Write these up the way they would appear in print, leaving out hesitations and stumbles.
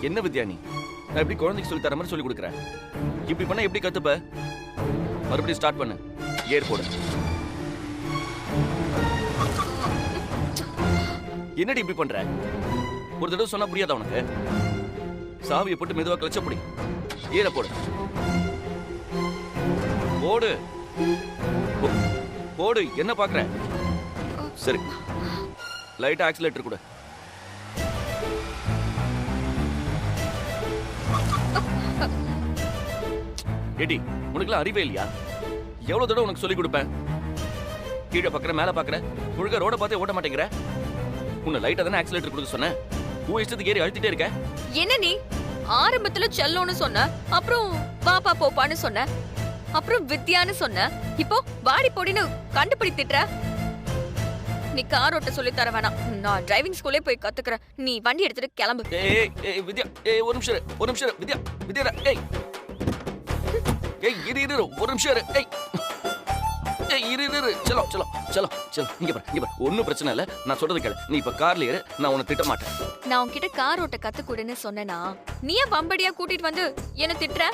என்ன வித்யா நீ? நான் எப்படி குழந்தைக்கு சொல்லி தர மாதிரி சொல்லி கொடுக்குறேன். இப்படி பண்ணா எப்படி கத்துப்ப? மறுபடியும் ஸ்டார்ட் பண்ணு. கியர் போடு. என்னடி இப்படி பண்ற? ஒரு தடவை சொன்னா புரியாதா உனக்கு? சாவியை போட்டு மெதுவா கிளச்ச பிடி. கியரை போடு. போடு போடு. என்ன பாக்குற? சரி, லைட்டா ஆக்சிலேட்டர் கூட. ஏடி, உனக்குலாம் அறிவே இல்லையா? எவ்வளவு தடவை உனக்கு சொல்லி கொடுப்பேன்? கீழே பாக்குற, மேல பாக்குற, முழுக்க ரோட பார்த்தே ஓட்ட மாட்டேங்கிற. உன்னை லைட்டா தானே ஆக்சிலேட்டர் கொடுக்க சொன்னேன். உன் இஷ்டத்துக்கு ஏறி அழுத்திட்டே இருக்க. என்ன நீ ஆரம்பத்துல செல்லோன்னு சொன்ன, அப்புறம் பாப்பா போப்பான்னு சொன்ன, அப்புறம் வித்யான்னு சொன்ன, இப்போ வாடி போடின்னு கண்டுபிடி திட்டுற. நீ கார் ஓட்ட சொல்லி தர வேணாம். நான் டிரைவிங் ஸ்கூலே போய் கத்துக்கிறேன். நீ வண்டி எடுத்துட்டு கிளம்பு. ஏய் வித்யா, ஒரு நிமிஷம் இரு, ஒரு நிமிஷம் இரு. வித்யா வித்யா, ஏய் ஏய் இரு ஒரு நிமிஷம் இரு. ஏய் ஏய் இரு. சலோ சலோ சலோ சலோ. இங்க பாரு. ஒன்னும் பிரச்சனை இல்ல. நான் சொல்றது கேளு. நீ இப்ப கார்ல ஏறு. நான் உன்னை திட்ட மாட்டேன். நான் உன்கிட்ட கார் ஓட்ட கத்துக்கூடுன்னு சொன்னேனா? நீ ஏன் வம்படியா கூட்டிட்டு வந்து என்ன திட்டுற?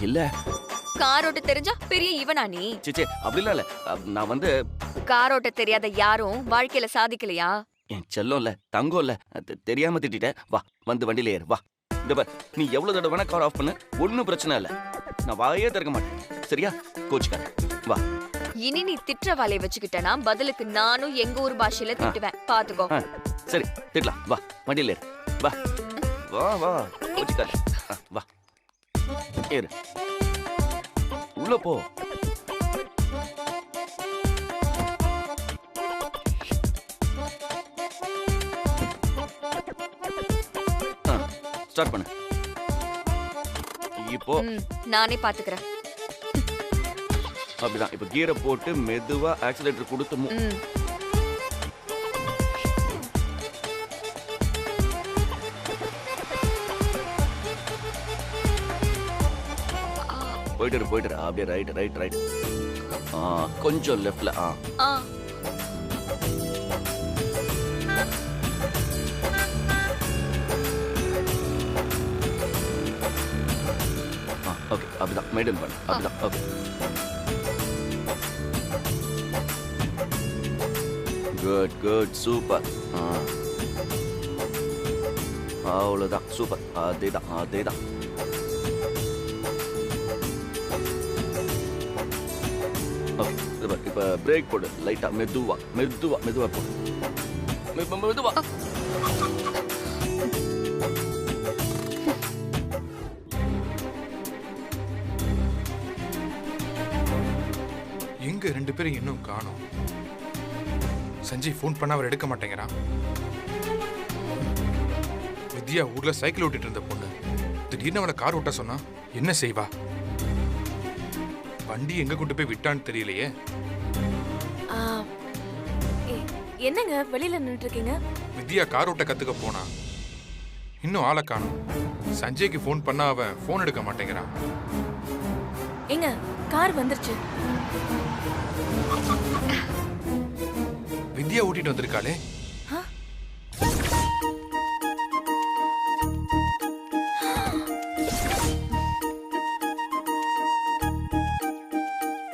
இல்ல, கார் ஓட்ட தெரிஞ்சா பெரிய இவனா நீ? சிச்சே அப்படிலாம் இல்ல. நான் வந்து கார் ஓட்ட தெரியாத யாரும் வாழ்க்கையில சாதிக்கலையா? என் செல்லம் இல்ல, தங்கம் இல்ல, தெரியாம திட்டிட்டேன். வா, வந்து வண்டியில ஏறு. வா. இந்த பார், நீ எவ்வளவு தடவை வேணா கார் ஆஃப் பண்ணு. ஒன்னும் பிரச்சனை இல்ல. நான் வாயே திறக்க மாட்டேன். சரியா? கோச்சுக்கார. வா. இனி நீ திட்டுற வேலையை வச்சுக்கிட்டனா பதிலுக்கு நானும் எங்க ஊர் பாஷையில திட்டுவேன். பாத்துக்கோ. சரி, திட்டலாம். வா, வண்டியில ஏறு. வா வா வா. கோச்சுக்கார. வா, ஏறு. உள்ள போ. ஸ்டார்ட் பண்ணு. இப்போ நானே பாத்துக்கிறேன். அப்படிதான். இப்போ கியரை போட்டு மெதுவா ஆக்சிலேட்டர் கொடுத்து போயிட்டு அப்படியே ரைட். கொஞ்சம் லெஃப்ட்ல. ஓகே, அப்படிதான் மெயின்டைன் பண்ணு. அப்படிதான். Okay, good super. அவ்வளவுதான், சூப்பர். அதேதான். ஓகே, இப்ப பிரேக் போடு. லைட்டா மெதுவா போடு. மெதுவா. எங்க ரெண்டு பேரும் இன்னும் காணோம். சஞ்சய் ஃபோன் பண்ண அவர் எடுக்க மாட்டேங்கிறான். வித்யா ஊர்ல சைக்கிள் ஓட்டிட்டு இருந்த பொண்ணு திடீர்னு அவளை கார் ஓட்ட சொன்னா என்ன செய்வா? வண்டி எங்க கொண்டு போய் விட்டான்னு தெரியலையே. என்னங்க வெளியில நின்னுட்டு இருக்கீங்க? வித்யா கார் ஓட்ட கத்துக்க போனா இன்னும் ஆளை காணோம். சஞ்சய்க்கு ஃபோன் பண்ணா அவன் ஃபோன் எடுக்க மாட்டேங்கிறான். எங்க கார் வந்துருச்சு. வித்யா ஓட்டிட்டு வந்திருக்காளே.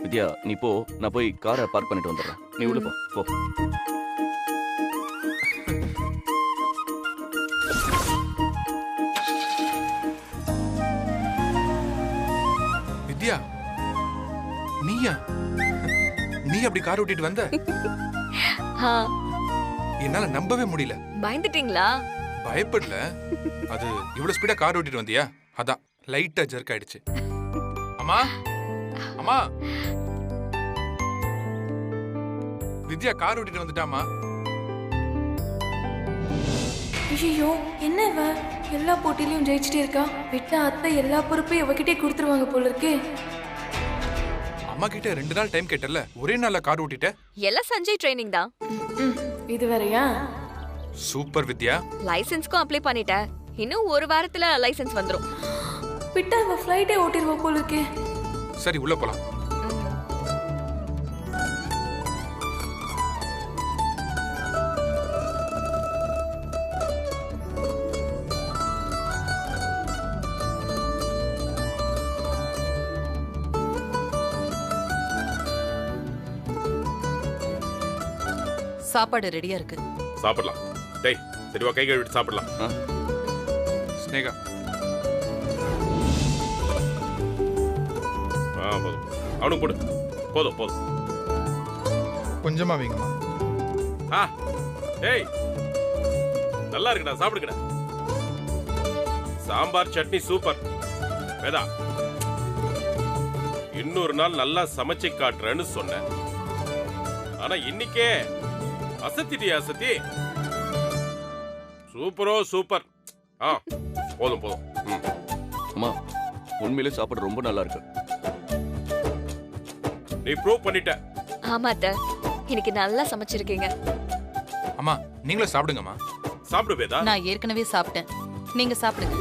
வித்யா, நீ போ. நான் போய் காரை பார்க் பண்ணிட்டு வந்துடுறேன். நீ உள்ள போ. வித்யா, நீ அப்படி கார் ஓட்டிட்டு வந்த? என்னால நம்பவே முடியல. பயந்துட்டீங்களா? பயப்படல. அது இவ்வளவு ஸ்பீடா கார் ஓட்டிட்டு வந்தியா? அதான் லைட்டா ஜர்க் ஆயிடுச்சு. அம்மா, வித்யா கார் ஓட்டிட்டு வந்துட்டாமா. ஐயோ, என்ன இவ எல்லா போட்டியிலயும் ஜெயிச்சுட்டே இருக்கா. விட்டா அத்தை எல்லா பொறுப்பையும் இவகிட்டே கொடுத்துருவாங்க போல இருக்கே. அம்மா கிட்ட 2 நாள் டைம் கேட்டல, ஒரே நாள்ல கார் ஓட்டிட்ட. எல்லாம் சஞ்சய் ட்ரைனிங் தான். இது வேறயா? சூப்பர் வித்யா. லைசென்ஸ்க்கும் அப்ளை பண்ணிட்டேன். இன்னும் ஒரு வாரத்துல லைசென்ஸ் வந்துரும். விட்டா இவ ஃப்ளைட்டே ஓட்டிடுவா போல இருக்கே. சரி, உள்ள போலாம். சாப்பாடு ரெடியா இருக்கு. சாப்பிடலாம். டேய் சரிவா கை கழுவிட்டு சாப்பிடலாம். ஸ்னேகா போதும். அவனுக்கு போடு. போதும் போதும். கொஞ்சமா வைங்கம்மா. டேய் நல்லா இருக்குடா, சாப்பிடுங்கடா. சாம்பார் சட்னி சூப்பர். வேதா இன்னொரு நாள் நல்லா சமைச்சு காட்டுறேன்னு சொன்னேன். ஆனா இன்னைக்கே அசத்திட்டி அசத்தி. சூப்பரோ சூப்பர். போதும் போதும். அம்மா உண்மையிலே சாப்பாடு ரொம்ப நல்லா இருக்கு. நீ ப்ரூவ் பண்ணிட்ட. ஆமா அத்தை, இன்னைக்கு நல்லா சமைச்சிருக்கீங்க. அம்மா நீங்களும் சாப்பிடுங்கம்மா. சாப்பிடு வேதா. நான் ஏற்கனவே சாப்பிட்டேன். நீங்க சாப்பிடுங்க.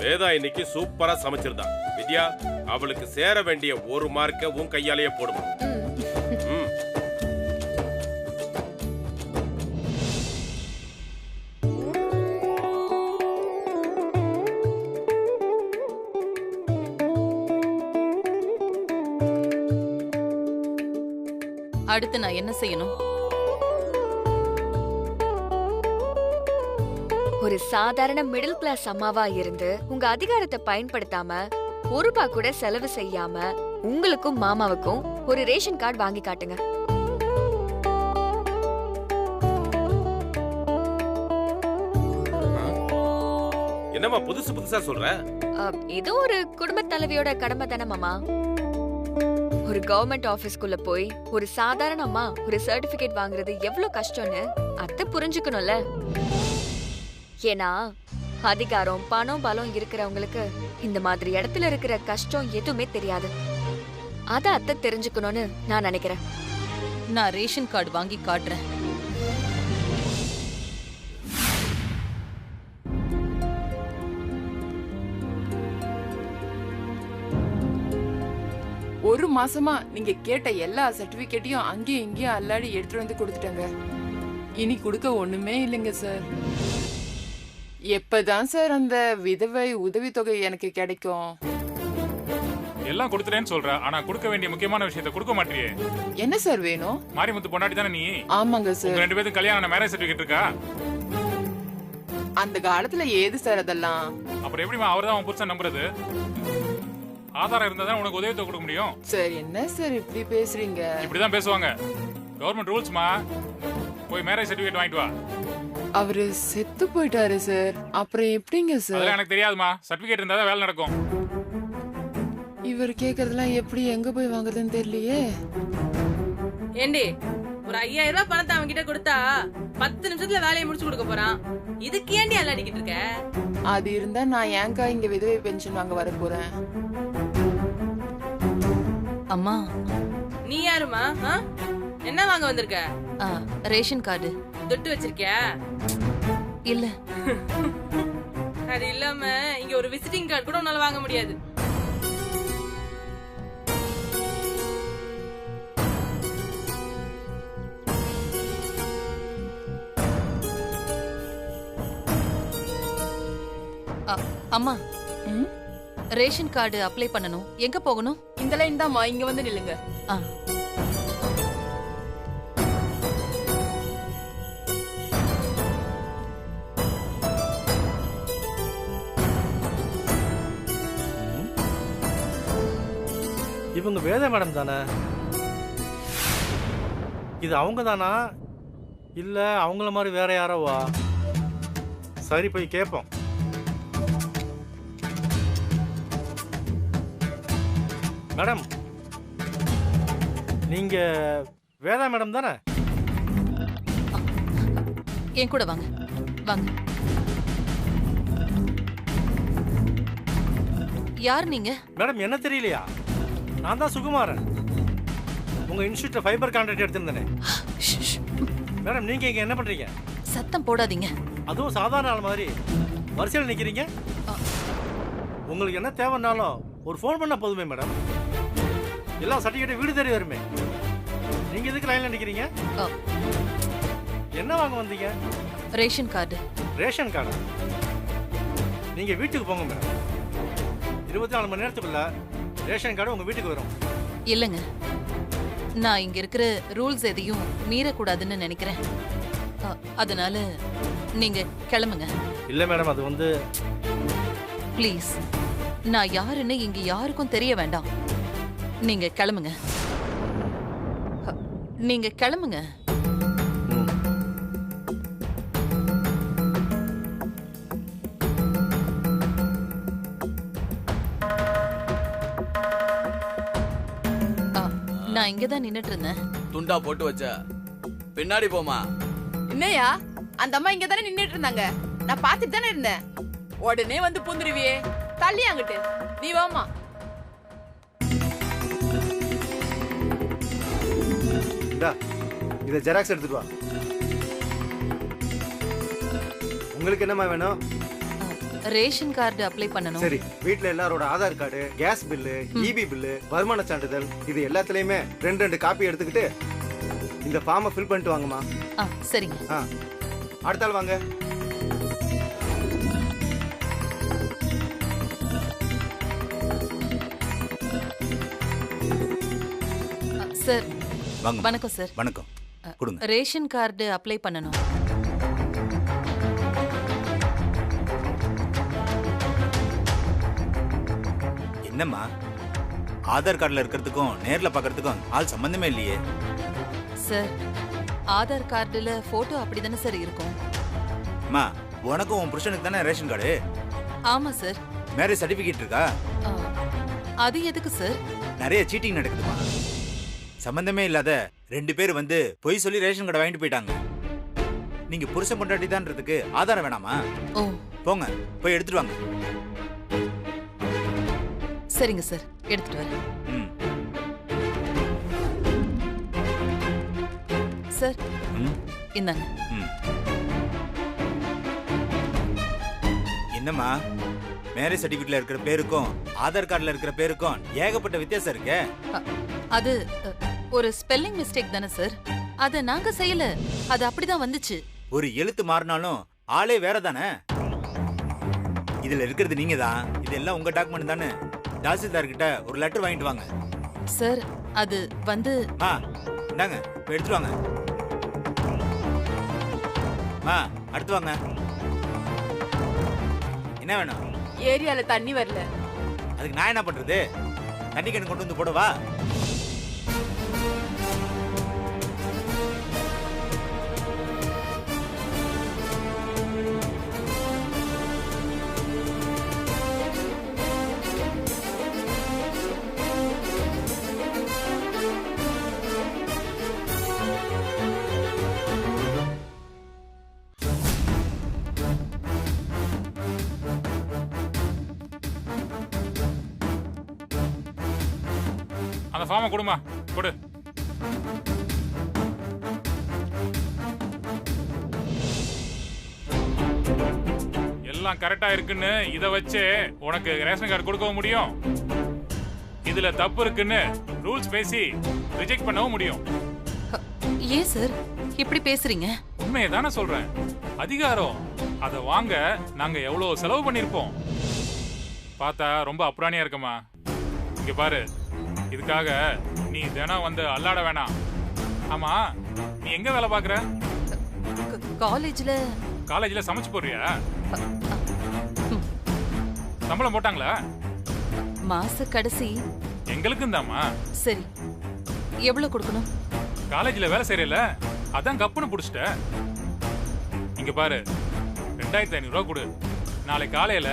வேதா இன்னைக்கு சூப்பரா சமைச்சிருந்தா. வித்யா அவளுக்கு சேர வேண்டிய ஒரு மார்க்க உன் கையாலேயே போடுமா. அடுத்து நான் என்ன செய்யணும்? ஒரு சாதாரண மிடில் கிளாஸ் அம்மாவா இருந்து உங்க அதிகாரத்தை பயன்படுத்தாம ஒரு ரூபாய் கூட செலவு செய்யாம உங்களுக்கும் மாமாவுக்கும் ஒரு ரேஷன் கார்டு வாங்கி காட்டுங்க. என்னம்மா புதுசு புதுசா சொல்ற? ஏதோ ஒரு குடும்ப தலைவியோட கடமை தானே மாமா. ஒரு கவர்மெண்ட் ஆபீஸ்க்குள்ள போய் ஒரு சாதாரண அம்மா ஒரு சர்டிபிகேட் வாங்குறது எவ்வளவு கஷ்டம்னு அத்தை புரிஞ்சுக்கணும்ல. ஏன்னா அதிகாரம் பணம் பலம் இருக்கிறவங்களுக்கு இந்த மாதிரி இடத்துல இருக்கிற கஷ்டம் எதுவுமே தெரியாது. அத அத்தை தெரிஞ்சுக்கணும்னு நான் நினைக்கிறேன். நான் ரேஷன் கார்டு வாங்கி காட்டுறேன். ஒரு மாசமா நீங்க கேட்ட எல்லா சர்டிபிகேட்டையும் அங்கேயும் இங்கேயும் அல்லாடி எடுத்துட்டு வந்து கொடுத்துட்டேங்க. இனி கொடுக்க ஒண்ணுமே இல்லைங்க சார். எப்பதான் சார் அந்த விதவை உதவித்தொகை எனக்கு கிடைக்கும்? எல்லாம் கொடுத்துட்டேன்னு சொல்ற, ஆனா கொடுக்க வேண்டிய முக்கியமான விஷயத்தை கொடுக்க மாட்டியே. என்ன சார் வேணும்? மாரிமுத்து பொண்டாட்டி தானே நீ? ஆமாங்க சார். ரெண்டு பேரும் கல்யாணம் மேரேஜ் சர்டிபிகேட் இருக்கா? அந்த காலத்துல ஏது சார் அதெல்லாம்? அப்புறம் எப்படிமா அவர் தான் உன் புருஷன் நம்புறது? ஆதாரம் இருந்தா தான் உனக்கு உதவித்தொகை கொடுக்க முடியும். சார் என்ன சார் இப்படி பேசுறீங்க? இப்படிதான் பேசுவாங்க. கவர்மெண்ட் ரூல்ஸ்மா. போய் மேரேஜ் சர்டிபிகேட் வாங்கிட்டு வா. அவரு செத்து போயிட்டாரு சார். அப்புறம் எப்படிங்க சார்? அதெல்லாம் எனக்கு தெரியாதுமா. சர்டிபிகேட் இருந்தா தான் வேலை நடக்கும். இவர் கேக்குறதெல்லாம் எப்படி எங்க போய் வாங்குறதுன்னு தெரியலையே. ஏண்டி ஒரு 5000 ரூபாய் பணத்தை அவங்க கிட்ட கொடுத்தா 10 நிமிஷத்துல வேலையை முடிச்சு கொடுக்க போறான். இதுக்கு ஏண்டி அல்லாடிக்கிட்டு இருக்க? அது இருந்தா நான் ஏங்கா இங்க விதவை பென்ஷன் வாங்க வர போறேன். அம்மா நீ யாருமா? என்ன வாங்க வந்திருக்க? Ration card. தொட்டு வச்சிருக்கியா? இல்ல. அது இல்லாம இங்க ஒரு விசிட்டிங் கார்டு கூட உன்னால வாங்க முடியாது. அம்மா ரேஷன் கார்டு அப்ளை பண்ணணும். எங்க போகணும்? இந்த லைன் தான்மா, இங்க வந்து நில்லுங்க. இவங்க வேத மேடம் தானே? இது அவங்க தானா இல்ல அவங்கள மாதிரி வேற யாரோவா? சரி போய் கேட்போம். மேடம் நீங்க வேதா மேடம் தானே? என் கூட வாங்க வாங்க. யார் நீங்க? மேடம் என்ன தெரியலையா? நான் தான் சுகுமாரன். உங்க இன்ஸ்டியூட்ல ஃபைபர் கான்ட்ராக்ட் எடுத்திருந்தேனே. மேடம் நீங்க இங்க என்ன பண்றீங்க? சத்தம் போடாதீங்க. அதுவும் சாதாரண ஆள் மாதிரி வரிசையில் நிக்கிறீங்க. உங்களுக்கு என்ன தேவைன்னாலும் ஒரு ஃபோன் பண்ணா போதுமே மேடம். எல்லா சர்டிஃபிகேட்டும் வீடு தேடி வருமே. நீங்க எதுக்கு லைன்ல நிக்கிறீங்க? என்ன வாங்க வந்தீங்க? Ration card. ரேஷன் கார்டா? நீங்க வீட்டுக்கு போங்க மேடம். 24 மணி நேரத்துக்குள்ள ரேஷன் கார்டு உங்க வீட்டுக்கு வரும். இல்லைங்க, நான் இங்க இருக்கிற ரூல்ஸ் எதையும் மீறக்கூடாதுன்னு நினைக்கிறேன். அதனால நீங்க கிளம்புங்க. இல்ல மேடம், அது வந்து ப்ளீஸ், நான் யாருன்னு இங்க யாருக்கும் தெரிய வேண்டாம். நீங்க கிளம்புங்க. நீங்க கிளம்புங்க. நான் இங்கதான் நின்னுட்டு இருந்தேன். துண்டா போட்டு வச்ச பின்னாடி போமா. என்னையா அந்த அம்மா இங்க தானே நின்னுட்டு இருந்தாங்க, நான் பாத்துட்டு தானே இருந்தேன். உடனே வந்து பூந்துருவியே, தள்ளி அங்கிட்டு. நீ வாமா. இதை ஜெராக்ஸ் எடுத்துட்டு வா. உங்களுக்கு என்னமா வேணும்? ரேஷன் கார்டு அப்ளை பண்ணனும். சரி, வீட்ல எல்லாரோட Aadhaar card, gas bill, EB bill, வருமான சான்றிதழ் இது எல்லாத்துலயுமே 2 காப்பி எடுத்துக்கிட்டு இந்த ஃபார்மை ஃபில் பண்ணிட்டு வாங்கம்மா. சரிங்க. அடுத்த ஆள் வாங்க. சார் வணக்கம் சார். வணக்கம். கொடுங்க. ரேஷன் கார்டு அப்ளை பண்ணனும். என்னம்மா, ஆதார் கார்டுல இருக்கிறதுக்கும் நேர்ல பார்க்கிறதுக்கும் ஆள் சம்பந்தமே இல்லையே. சார், ஆதார் கார்டுல போட்டோ அப்படிதானே சார் இருக்கும். அம்மா, உனக்கும் உன் புருஷனுக்கு தானே ரேஷன் கார்டு? ஆமா சார். மேரேஜ் சர்டிபிகேட் இருக்கா? அது எதுக்கு சார்? நிறைய சீட்டிங் நடக்குதுமா. சம்பந்தமே இல்லாத 2 பேர் வந்து பொய் சொல்லி ரேஷன் கார்டை வாங்கிட்டு போயிட்டாங்க. நீங்க புருஷன் கொண்டாடி தான்றதுக்கு ஆதாரம் வேணாமா? போங்க, போய் எடுத்துட்டு வாங்க. சரிங்க சார், எடுத்துட்டு வரேன். சார், இந்தாங்க. என்னம்மா, மேரேஜ் சர்டிபிகேட்ல இருக்கிற பேருக்கும் ஆதார் கார்டுல இருக்கிற பேருக்கும் ஏகப்பட்ட வித்தியாசம் இருக்கே. அது ஒரு ஸ்பெல்லிங் மிஸ்டேக் தானே சார். அத நாங்க செய்யல, அது அப்படிதான் வந்துச்சு. ஒரு எழுத்து மாறினாலும் ஆளே வேற தானே. இதுல இருக்கிறது நீங்க தான். இதெல்லாம் உங்க டாக்குமெண்ட் தானே. தாசில்தார் கிட்ட ஒரு லெட்டர் வாங்கிட்டு வாங்க. சார், அது வந்து இந்தாங்க, எடுத்துட்டு வாங்க. அடுத்து வாங்க. என்ன வேணும்? ஏரியால தண்ணி வரல. அதுக்கு நான் என்ன பண்றது? தண்ணி கேன் கொண்டு வந்து போடவா? அந்த ஃபார்மை கொடுமா, கொடு. எல்லாம் கரெக்டா இருக்குன்னு இத வச்சு உனக்கு ரேஷன் கார்டு கொடுக்கவும் முடியும். இதுல தப்பு இருக்குன்னு ரூல்ஸ் பேசி ரிஜெக்ட் பண்ணவும் முடியும். ஏன் சார் இப்படி பேசுறீங்க? உண்மையை தானே சொல்றேன். அதிகாரம் அதை வாங்க நாங்க எவ்வளவு செலவு பண்ணிருப்போம். பார்த்தா ரொம்ப அப்புறாணியா இருக்கமா. இங்க பாரு, இதுக்காக நீ தினம் வந்து அல்லாட வேணாம். ஆமா, நீ எங்க வேலை பாக்குற? காலேஜ்ல சமைச்சு போடுறியா? சம்பளம் போட்டாங்களா? மாச கடைசி எங்களுக்கும் தாமா. சரி, எவ்வளவு கொடுக்கணும்? காலேஜ்ல வேலை செய்யறல, அதான் கப்புன்னு புடிச்சிட்ட. இங்க பாரு, 2500 ரூபாய் கொடு. நாளை காலையில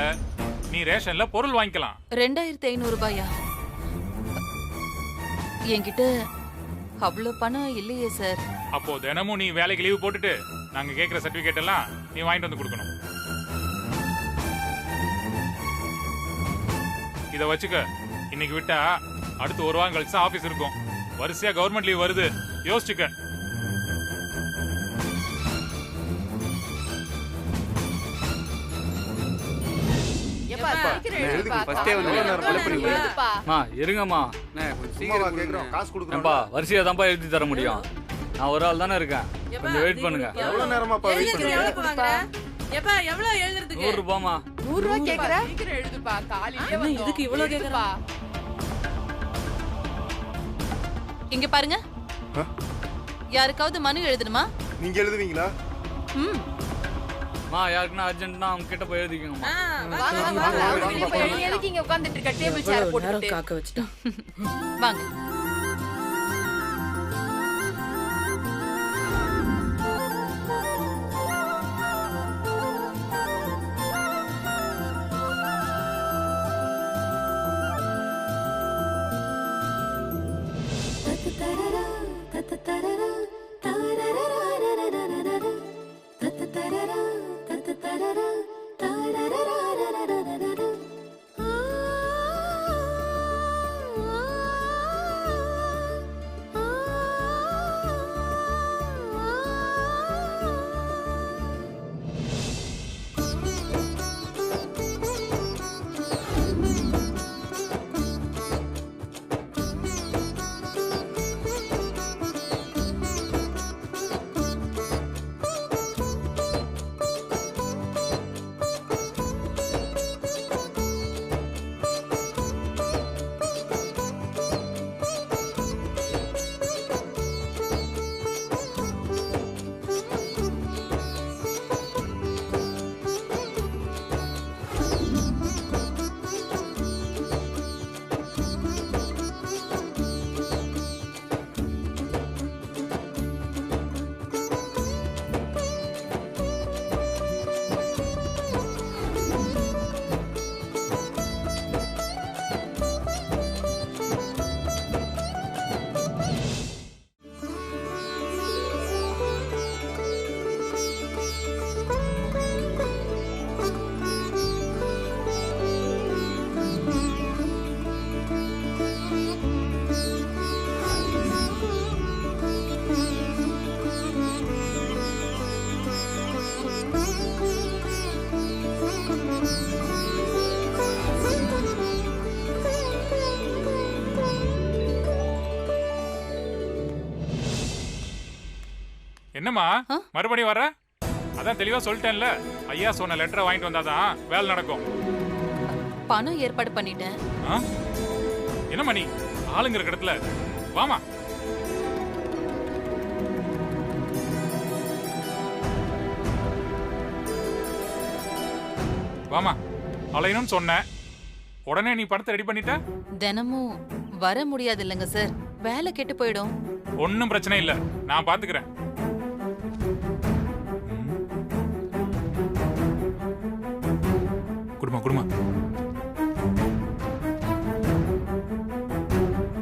நீ ரேஷன்ல பொருள் வாங்கிக்கலாம். 2500 ரூபாயா? என்கிட்ட அவ்வளவு பணம் இல்லையே சார். அப்போ தினமும் நீ வேலைக்கு லீவு போட்டுட்டு நாங்க கேக்குற சர்டிபிகேட் எல்லாம் நீ வாங்கிட்டு வந்து கொடுக்கணும். இத வச்சுக்க. இன்னைக்கு விட்டா அடுத்து 1 வாரம் கழிச்சு ஆபீஸ் இருக்கும். வரிசையா கவர்மெண்ட் லீவ் வருது, யோசிச்சுக்க. இருங்கம்மா, வரிசையா தான்ப்பா எழுதி தர முடியும். நான் ஒரு ஆள் தானே இருக்கேன், கொஞ்சம் வெயிட் பண்ணுங்க. எவ்வளவு நேரமாப்பா வெயிட் பண்ணுங்க? எப்பா எவ்வளவு எழுதுறதுக்கு? 100 ரூபாமா? 100 ரூபாய் கேக்குற? சீக்கிரம் எழுதுப்பா, காலையிலே வந்து இதுக்கு இவ்வளவு கேக்குறா? இங்க பாருங்க, யாருக்காவது மனு எழுதணுமா? நீங்க எழுதுவீங்களா? மா யாருக்குன்னா அர்ஜென்ட்னா அவங்க கிட்ட போய் எழுதிக்கோங்கம்மா. எதுக்கு இங்க உட்கார்ந்துட்டு இருக்க? டேபிள் சேர் போட்டு காக்க வச்சுட்டான். வாங்க. என்னம்மா மறுபடியும் வர? அதான் தெளிவா சொல்லிட்டேன்ல, ஐயா சொன்ன லெட்டரை வாங்கிட்டு வந்தாதான் வேலை நடக்கும். பணம் ஏற்பாடு பண்ணிட்டேன். என்னம்மா நீ ஆளுங்கிற இடத்துல வாமா. வாமா, அலையணும்னு சொன்னேன், உடனே நீ பணத்தை ரெடி பண்ணிட்ட. தினமும் வர முடியாது இல்லைங்க சார், வேலை கெட்டு போயிடும். ஒன்னும் பிரச்சனை இல்ல, நான் பாத்துக்கிறேன். குடுமா குடுமா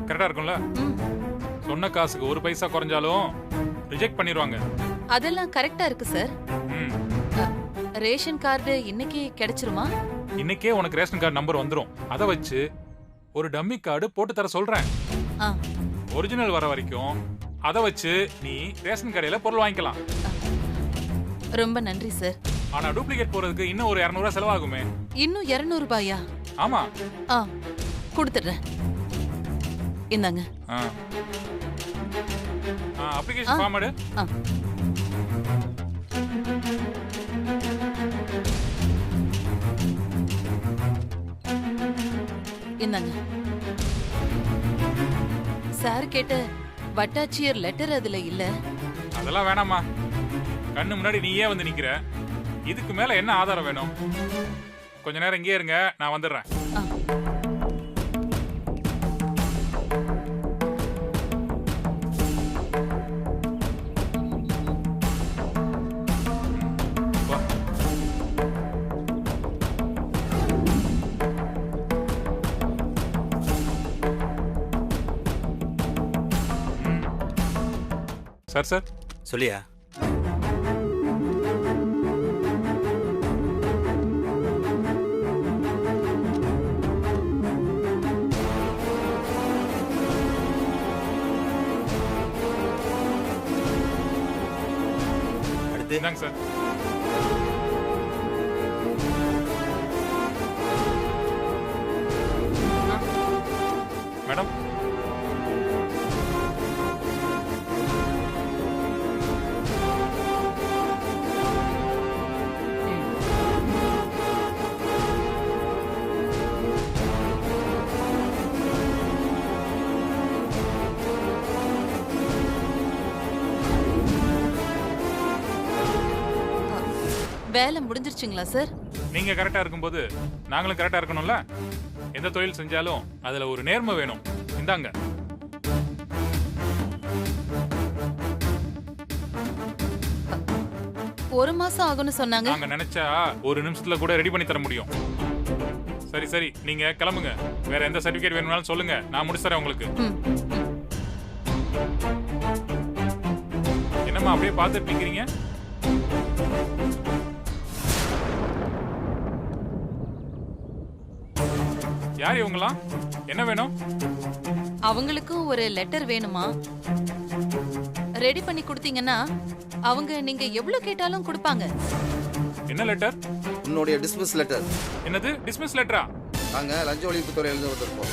கரெக்டா இருக்கும்ல? சொன்ன காசுக்கு ஒரு பைசா குறைஞ்சாலும் ரிஜெக்ட் பண்ணிடுவாங்க. அதெல்லாம் கரெக்டா இருக்கு சார். ரேஷன் கார்டு இன்னைக்கு கிடைச்சிருமா? இன்னைக்கே உனக்கு ரேஷன் கார்டு நம்பர் வந்துரும். அதை வச்சு ஒரு டம்மி கார்டு போட்டு தர சொல்றேன். ஒரிஜினல் வர வரைக்கும் அதை வச்சு நீ ரேஷன் கடையில பொருள் வாங்கிக்கலாம். ரொம்ப நன்றி சார். ஆனா டூப்ளிகேட் போறதுக்கு இன்னும் ஒரு 200 ரூபாய் செலவாகுமே. இன்னும் 200 ரூபாயா? ஆமா. கொடுத்துடுறேன். இந்தாங்க. அப்ளிகேஷன் ஃபார்ம் எடு. இந்தாங்க. சார் கேட்ட வட்டாட்சியர் லெட்டர் அதுல இல்ல. அதெல்லாம் வேணாமா, கண்ணு முன்னாடி நீயே வந்து நிக்கிற, இதுக்கு மேல என்ன ஆதாரம் வேணும்? கொஞ்ச நேரம் இங்கே இருங்க, நான் வந்துடுறேன். சார் சார் சொல்லியா? அடுத்து இந்தாங்க சார். மேடம் வேலை முடிஞ்சிருச்சுங்களா சார்? நீங்க கரெக்டா இருக்கும்போது நாங்களும் கரெக்டா இருக்கணும்ல. எந்த தொழில் செஞ்சாலும் அதுல ஒரு நேர்மை வேணும். இந்தாங்க. ஒரு மாசம் ஆகும்னு சொன்னாங்க. நாங்க நினைச்சா ஒரு நிமிஷத்துல கூட ரெடி பண்ணி தர முடியும். சரி சரி, நீங்க கிளம்புங்க. வேற எந்த சர்டிபிகேட் வேணும்னாலும் சொல்லுங்க, நான் முடிச்சு தரேன் உங்களுக்கு. என்னம்மா அப்படியே பார்த்துட்டு நிக்கிறீங்க? யார் இவங்களாம்? என்ன வேணும்? அவங்களுக்கும் ஒரு லெட்டர் வேணுமா? ரெடி பண்ணி கொடுத்தீங்கன்னா அவங்க நீங்க எவ்வளவு கேட்டாலும் கொடுப்பாங்க. என்ன லெட்டர்? உன்னுடைய டிஸ்மிஸ் லெட்டர். என்னது டிஸ்மிஸ் லெட்டரா? நாங்க லஞ்ச ஒழிப்பு துறை எழுத வந்திருக்கோம்.